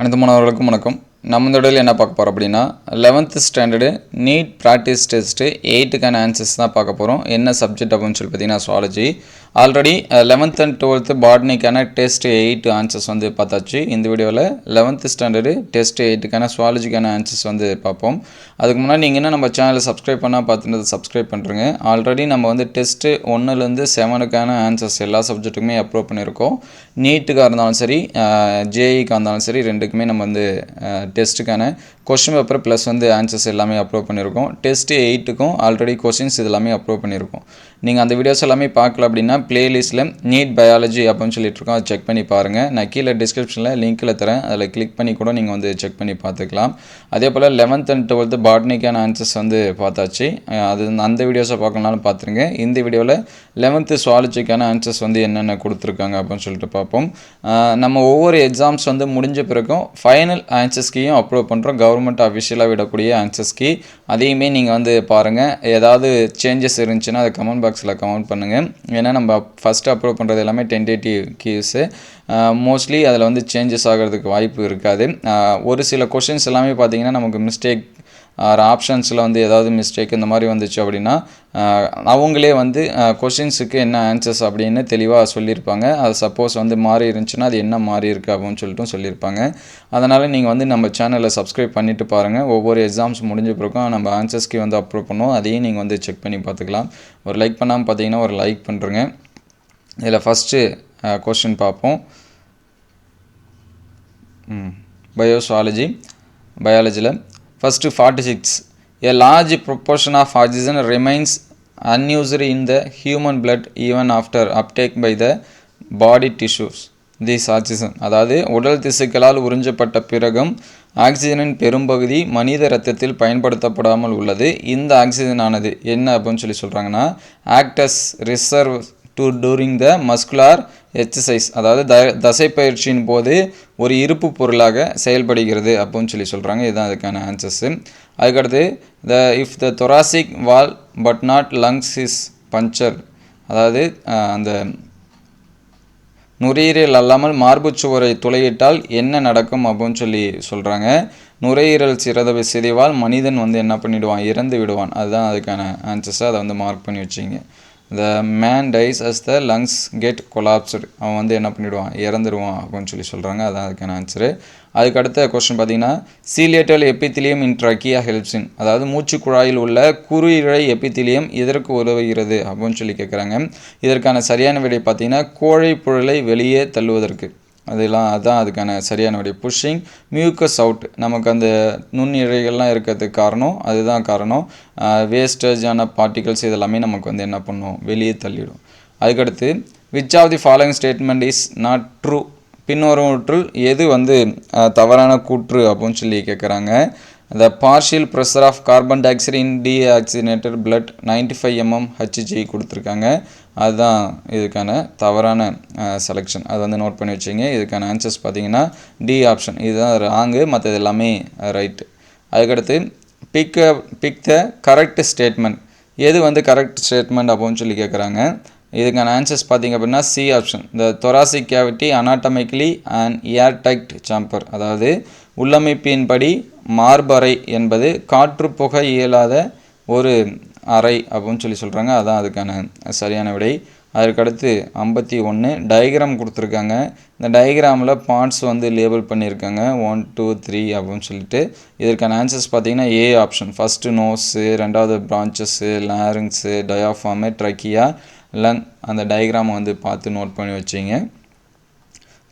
அனைத்து மாணவர்களுக்கும் வணக்கம். நம்ம இந்த வீடியோவில் என்ன பார்க்க போகிறோம் அப்படின்னா 11th standard NEET practice test 8க்கான ஆன்சர்ஸ் தான் பார்க்க போகிறோம். என்ன சப்ஜெக்ட் அப்படின்னு சொல்லி பார்த்தீங்கன்னா zoology. Already 11th and 12th பாட்னிக்கான டெஸ்ட் 8 ஆன்சர்ஸ் வந்து பார்த்தாச்சு. இந்த வீடியோவில் 11th ஸ்டாண்டர்டு டெஸ்ட் 8க்கான சுவாலஜிக்கான ஆன்சர்ஸ் வந்து பார்ப்போம். அதுக்கு முன்னாடி நீங்கள் என்ன நம்ம சேனலை சப்ஸ்கிரைப் பண்ணால் பார்த்துட்டு சப்ஸ்கிரைப் பண்ணுறேங்க. ஆல்ரெடி நம்ம வந்து டெஸ்ட்டு 1லேருந்து 7க்கான ஆன்சர்ஸ் எல்லா சப்ஜெக்ட்டுக்குமே அப்லோட் பண்ணியிருக்கோம். நீட்டுக்காக இருந்தாலும் சரி, ஜேஇக்காக இருந்தாலும் சரி, ரெண்டுக்குமே நம்ம வந்து டெஸ்ட்டுக்கான கொஷின் பேப்பர் ப்ளஸ் வந்து ஆன்சர்ஸ் எல்லாமே அப்லோட் பண்ணியிருக்கோம். டெஸ்ட்டு 8க்கும் ஆல்ரெடி கொஷின்ஸ் இது எல்லாமே அப்லோட் பண்ணியிருக்கோம். நீங்கள் அந்த வீடியோஸ் எல்லாமே பார்க்கல அப்படின்னா ப்ளேலிஸ்ட்டில் நீட் பயாலஜி அப்படின்னு சொல்லிட்டுருக்கோம், அதை செக் பண்ணி பாருங்கள். நான் கீழே டிஸ்கிரிப்ஷனில் லிங்க்கில் தரேன், அதில் கிளிக் பண்ணி கூட நீங்கள் வந்து செக் பண்ணி பார்த்துக்கலாம். அதே போல் 11th அண்ட் 12th பாட்னிக்கான ஆன்சர்ஸ் வந்து பார்த்தாச்சு. அது அந்த வீடியோஸை பார்க்கணுனாலும் பார்த்துருங்க. இந்த வீடியோவில் 11th சுவாலஜிக்கான ஆன்சர்ஸ் வந்து என்னென்ன கொடுத்துருக்காங்க அப்படின்னு சொல்லிட்டு பார்ப்போம். நம்ம ஒவ்வொரு எக்ஸாம்ஸ் வந்து முடிஞ்ச பிறகும் ஃபைனல் ஆன்சர்ஸ் கீயும் அப்லோட் பண்ணுறோம். கவர்மெண்ட் அஃபிஷியலாக விடக்கூடிய ஆன்சர்ஸ் கீ அதையுமே நீங்கள் வந்து பாருங்கள். ஏதாவது சேஞ்சஸ் இருந்துச்சுன்னா அதை கமெண்ட் பாக்ஸில் கமெண்ட் பண்ணுங்கள். ஏன்னா நம்ம ஃபஸ்ட்டு அப்லோட் பண்ணுறது எல்லாமே டென்டேட்டிவ் கீஸு. மோஸ்ட்லி அதில் வந்து சேஞ்சஸ் ஆகிறதுக்கு வாய்ப்பு இருக்காது. ஒரு சில கொஷின்ஸ் எல்லாமே பார்த்திங்கன்னா நமக்கு மிஸ்டேக் ஆப்ஷன்ஸில் வந்து ஏதாவது மிஸ்டேக் இந்த மாதிரி வந்துச்சு அப்படின்னா அவங்களே வந்து கொஷின்ஸுக்கு என்ன ஆன்சர்ஸ் அப்படின்னு தெளிவாக சொல்லியிருப்பாங்க. அது சப்போஸ் வந்து மாறி இருந்துச்சுன்னா அது என்ன மாறி இருக்குது அப்படின்னு சொல்லிட்டு சொல்லியிருப்பாங்க. அதனால் நீங்கள் வந்து நம்ம சேனலில் சப்ஸ்கிரைப் பண்ணிவிட்டு பாருங்கள். ஒவ்வொரு எக்ஸாம்ஸ் முடிஞ்ச பிறகும் நம்ம ஆன்சர்ஸ்க்கு வந்து அப்லோட் பண்ணுவோம். அதையும் நீங்கள் வந்து செக் பண்ணி பார்த்துக்கலாம். ஒரு லைக் பண்ணாமல் பார்த்தீங்கன்னா ஒரு லைக் பண்ணுறேங்க. இதில் ஃபஸ்ட்டு கொஷின் பார்ப்போம். பயாலஜியில் first 46. A large proportion of oxygen remains unused in the human blood even after uptake by the body tissues. This oxygen, அதாவது உடல் திசுக்களால் உறிஞ்சப்பட்ட பிறகும் ஆக்சிஜனின் பெரும்பகுதி மனித இரத்தத்தில் பயன்படுத்தப்படாமல் உள்ளது. இந்த ஆக்சிஜனானது என்ன அப்படின்னு சொல்லி சொல்கிறாங்கன்னா acts reserve to during the muscular exercise, அதாவது தசைப்பயிற்சியின் போது ஒரு இருப்பு பொருளாக செயல்படுகிறது அப்படின்னு சொல்லி சொல்கிறாங்க. இதுதான் அதுக்கான ஆன்சர்ஸு. அதுக்கடுத்து if the thoracic wall but not lungs is puncture, அதாவது அந்த நுரையீரல் அல்லாமல் மார்புச்சுவரை துளையிட்டால் என்ன நடக்கும் அப்படின்னு சொல்லி சொல்கிறாங்க. நுரையீரல் சிதைவால் மனிதன் வந்து என்ன பண்ணிவிடுவான், இறந்து விடுவான். அதுதான் அதுக்கான ஆன்சர்ஸை அதை வந்து மார்க் பண்ணி வச்சிங்க. The man dies as the lungs get collapsed. அவன் வந்து என்ன பண்ணிவிடுவான், இறந்துடுவான் அப்படின்னு சொல்லி சொல்கிறாங்க. அதான் அதுக்கான ஆன்சரு. அதுக்கு அடுத்த கொஸ்டின் பார்த்தீங்கன்னா ciliated epithelium in trachea helps in, அதாவது மூச்சு குழாயில் உள்ள குறுஇழை எபித்திலியம் இதற்கு உதவுகிறது அப்படின்னு சொல்லி கேட்குறாங்க. இதற்கான சரியான விடை பார்த்தீங்கன்னா கோழை புழலை வெளியே தள்ளுவதற்கு. அதுதான் அதுக்கான சரியான விடை. புஷ்ஷிங் மியூக்கஸ் அவுட், நமக்கு அந்த நுண்ணிழைகள்லாம் இருக்கிறதுக்கு காரணம் அதுதான் காரணம். வேஸ்டேஜான பார்ட்டிகல்ஸ் இதெல்லாமே நமக்கு வந்து என்ன பண்ணும், வெளியே தள்ளிடும். அதுக்கடுத்து which of the following statement is not true, பின்வருவற்றுள் எது வந்து தவறான கூற்று அப்படின்னு சொல்லி கேட்குறாங்க. The partial pressure of carbon dioxide in deoxygenated blood 95 mm Hg கொடுத்துருக்காங்க. அதுதான் இதுக்கான தவறான செலெக்ஷன். அதை வந்து நோட் பண்ணி வச்சிங்க. இதுக்கான ஆன்சர்ஸ் பார்த்தீங்கன்னா டி ஆப்ஷன், இதுதான் ராங்கு, மற்றது எல்லாமே ரைட்டு. அதுக்கடுத்து பிக் த கரெக்ட் ஸ்டேட்மெண்ட், எது வந்து கரெக்ட் ஸ்டேட்மெண்ட் அப்படின்னு சொல்லி கேட்குறாங்க. இதுக்கான ஆன்சர்ஸ் பார்த்திங்க அப்படின்னா C option. The thoracic cavity anatomically and airtight chamber, அதாவது உள்ளமைப்பின்படி மார்பறை என்பது காற்று புகை இயலாத ஒரு அறை அப்படின்னு சொல்லி சொல்கிறாங்க. அதான் அதுக்கான சரியான விடை. அதற்கடுத்து 51 டயக்ராம் கொடுத்துருக்காங்க. இந்த டயக்ராமில் பார்ட்ஸ் வந்து லேபிள் பண்ணியிருக்காங்க 1 2 3 அப்படின்னு சொல்லிட்டு. இதற்கான ஆன்சர்ஸ் பார்த்திங்கன்னா ஏ ஆப்ஷன். ஃபஸ்ட்டு நோஸு, ரெண்டாவது பிரான்ச்சஸ்ஸு, லாரிங்ஸு, டயாஃபார்மு, ட்ரக்கியா, லங். அந்த டயக்ராமை வந்து பார்த்து நோட் பண்ணி வச்சிங்க.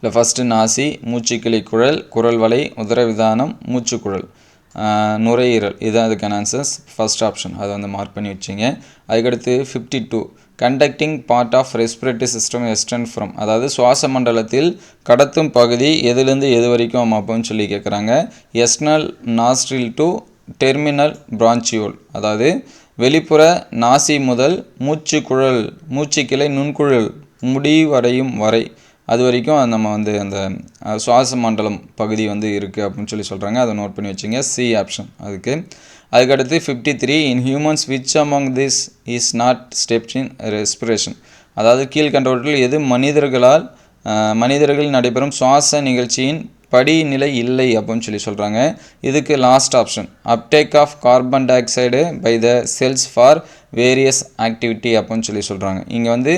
இல்லை ஃபஸ்ட்டு நாசி, மூச்சுக்கிளி குழல், குரல் வலை, உதரவிதானம், மூச்சுக்குழல், நுரையீரல், இதுதான் அதுக்கான ஆன்சர்ஸ். ஃபஸ்ட் ஆப்ஷன் அதை வந்து மார்க் பண்ணி வச்சிங்க. அதுக்கடுத்து 52 conducting part of respiratory system extend from, அதாவது சுவாச மண்டலத்தில் கடத்தும் பகுதி எதுலேருந்து எது வரைக்கும் அப்படின்னு சொல்லி கேட்குறாங்க. எக்ஸ்டர்னல் நாஸ்ட்ரில் டு டெர்மினல் பிரான்ச்சியோல், அதாவது வெளிப்புற நாசி முதல் மூச்சுக்குழல் மூச்சுக்கிளை நுண்குழல் முடிவடையும் வரை, அது வரைக்கும் நம்ம வந்து அந்த சுவாச மண்டலம் பகுதி வந்து இருக்குது அப்படின்னு சொல்லி சொல்கிறாங்க. அதை நோட் பண்ணி வச்சுங்க. சி ஆப்ஷன் அதுக்கு. அதுக்கடுத்து 53 in humans which among this is not steps in respiration, அதாவது கீழ்கண்டவற்றில் எது மனிதர்கள் நடைபெறும் சுவாச நிகழ்ச்சியின் படிநிலை இல்லை அப்படின்னு சொல்கிறாங்க. இதுக்கு last option uptake of carbon dioxide by the cells for various activity அப்படின்னு சொல்கிறாங்க. இங்கே வந்து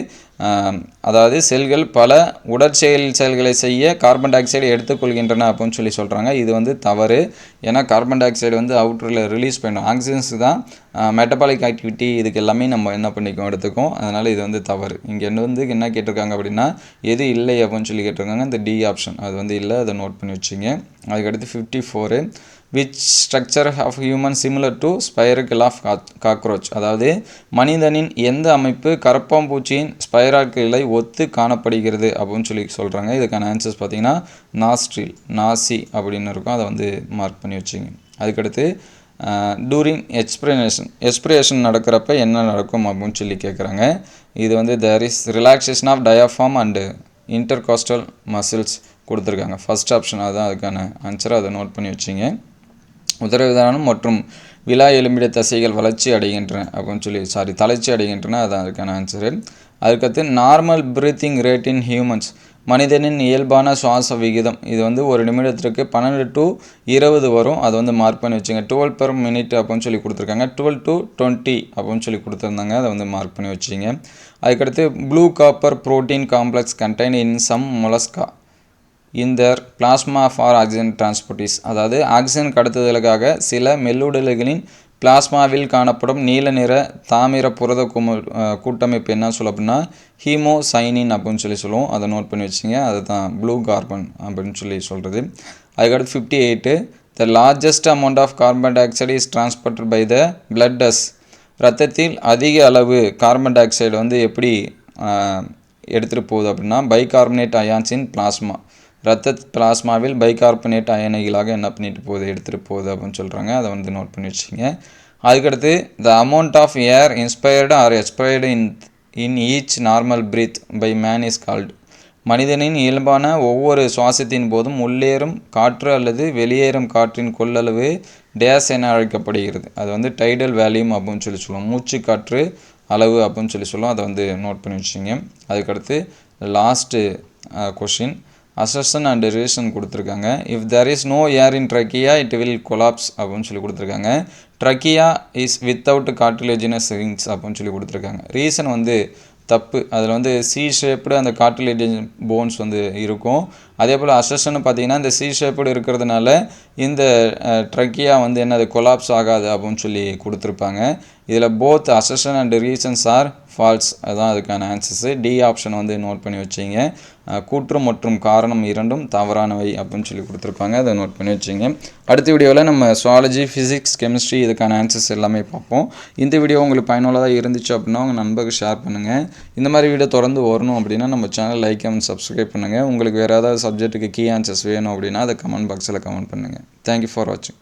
அதாவது செல்கள் பல செயல்களை செய்ய கார்பன் டை ஆக்சைடு எடுத்துக்கொள்கின்றன அப்படின்னு சொல்கிறாங்க. இது வந்து தவறு. ஏன்னா கார்பன் டை ஆக்சைடு வந்து அவுட்டரில் ரிலீஸ் பண்ணும். ஆக்சிஜன்ஸ் தான் மெட்டபாலிக் ஆக்டிவிட்டி இதுக்கு எல்லாமே நம்ம என்ன பண்ணிக்கோம் எடுத்துக்கோம். அதனால் இது வந்து தவறு. இங்கே வந்து என்ன கேட்டிருக்காங்க அப்படின்னா எது இல்லை அப்படின்னு கேட்டிருக்காங்க. இந்த டி ஆப்ஷன் அது வந்து இல்லை, அதை நோட் பண்ணி வச்சுங்க. அதுக்கடுத்து 54 which structure of human similar to spiral of cockroach, அதாவது மனிதனின் எந்த அமைப்பு கரப்பாம்பூச்சியின் ஸ்பைரால்களை ஒத்து காணப்படுகிறது அப்படின்னு சொல்கிறாங்க. இதுக்கான ஆன்சர்ஸ் பார்த்தீங்கன்னா நாஸ்ட்ரில், நாசி அப்படின்னு இருக்கும். அதை வந்து மார்க் பண்ணி வச்சுங்க. அதுக்கடுத்து டூரிங் எக்ஸ்பிரேஷன் நடக்கிறப்ப என்ன நடக்கும் அப்படின்னு கேட்குறாங்க. இது வந்து there is relaxation of diaphragm and intercostal muscles கொடுத்துருக்காங்க. ஃபர்ஸ்ட் ஆப்ஷன் அதுதான் அதுக்கான ஆன்சரை, அதை நோட் பண்ணி வச்சிங்க. உதரவிதானம் மற்றும் விலா எலும்பிட தசைகள் வளர்ச்சி அடைகின்றன அப்படின்னு தளர்ச்சி அடைகின்றன, அதுதான் அதுக்கான ஆன்சரு. அதுக்கடுத்து normal breathing rate in humans, மனிதனின் இயல்பான சுவாச விகிதம். இது வந்து ஒரு நிமிடத்திற்கு 12 to 20 வரும். அதை வந்து மார்க் பண்ணி வச்சுங்க. 12 per minute அப்படின்னு கொடுத்துருக்காங்க. 12 to 20 அப்படின்னு கொடுத்துருந்தாங்க. அதை வந்து மார்க் பண்ணி வச்சிங்க. அதுக்கடுத்து blue copper protein complex contain in some mollusca இந்த பிளாஸ்மா ஃபார் ஆக்சிஜன் டிரான்ஸ்போர்ட்டிஸ், அதாவது ஆக்சிஜன் கடத்துதலுக்காக சில மெல்லுடல்களின் பிளாஸ்மாவில் காணப்படும் நீல நிற தாமிர புரத கூட்டமைப்பு என்ன சொல்ல அப்படின்னா ஹீமோசைனின் அப்படின்னு சொல்லுவோம். அதை நோட் பண்ணி வச்சிங்க. அதுதான் ப்ளூ கார்பன் அப்படின்னு சொல்கிறது. அதுக்கடுத்து 58 the largest amount of carbon dioxide is transported by the blood as, இரத்தத்தில் அதிக அளவு கார்பன் டை ஆக்சைடு வந்து எப்படி எடுத்துகிட்டு போகுது அப்படின்னா பைகார்பனேட் அயான்ஸ் இன் பிளாஸ்மா, இரத்த பிளாஸ்மாவில் பைகார்பனேட் அயனிகளாக என்ன பண்ணிட்டு போகுது எடுத்துகிட்டு போகுது அப்படின்னு சொல்கிறாங்க. அதை வந்து நோட் பண்ணி வச்சுங்க. அதுக்கடுத்து the amount of air inspired or expired in each normal breath by man is called, மனிதனின் இயல்பான ஒவ்வொரு சுவாசத்தின் போதும் உள்ளேறும் காற்று அல்லது வெளியேறும் காற்றின் கொள்ளளவு டேஸ் என அழைக்கப்படுகிறது. அது வந்து டைடல் வேல்யூம் அப்படின்னு சொல்லுவோம். மூச்சு காற்று அளவு அப்படின்னு சொல்லுவோம். அதை வந்து நோட் பண்ணி வச்சுங்க. அதுக்கடுத்து last question assertion and derivation கொடுத்துருக்காங்க. If there is no air in trachea it will collapse அப்படின்னு கொடுத்துருக்காங்க. Trachea is without cartilaginous rings அப்படின்னு கொடுத்துருக்காங்க. ரீசன் வந்து தப்பு. அதில் வந்து சி ஷேப்டு அந்த கார்டிலேஜ் போன்ஸ் வந்து இருக்கும். அதே போல் அசர்ஷன் பார்த்தீங்கன்னா இந்த சி ஷேப்டு இருக்கிறதுனால இந்த ட்ரக்கியா வந்து என்னது கொலாப்ஸ் ஆகாது அப்படின்னு கொடுத்துருப்பாங்க. இதில் both assertion and reasons or false, அதுதான் அதுக்கான ஆன்சர்ஸு. டி ஆப்ஷன் வந்து நோட் பண்ணி வச்சிங்க. கூற்று மற்றும் காரணம் இரண்டும் தவறானவை அப்படின்னு கொடுத்துருப்பாங்க. அதை நோட் பண்ணி வச்சிங்க. அடுத்த வீடியோவில் நம்ம சுவாலஜி, ஃபிசிக்ஸ், கெமிஸ்ட்ரி இதுக்கான ஆன்சர்ஸ் எல்லாமே பார்ப்போம். இந்த வீடியோ உங்களுக்கு பயனுள்ளதாக இருந்துச்சு அப்படின்னா உங்கள் நண்பருக்கு ஷேர் பண்ணுங்கள். இந்த மாதிரி வீடியோ தொடர்ந்து வரணும் அப்படின்னா நம்ம சேனல் லைக் அண்ட் சப்ஸ்கிரைப் பண்ணுங்கள். உங்களுக்கு வேறு ஏதாவது சப்ஜெக்ட்டுக்கு கீ ஆன்சர்ஸ் வேணும் அப்படின்னா அதை கமெண்ட் பாக்ஸில் கமெண்ட் பண்ணுங்கள். தேங்க்யூ ஃபார் வாட்சிங்.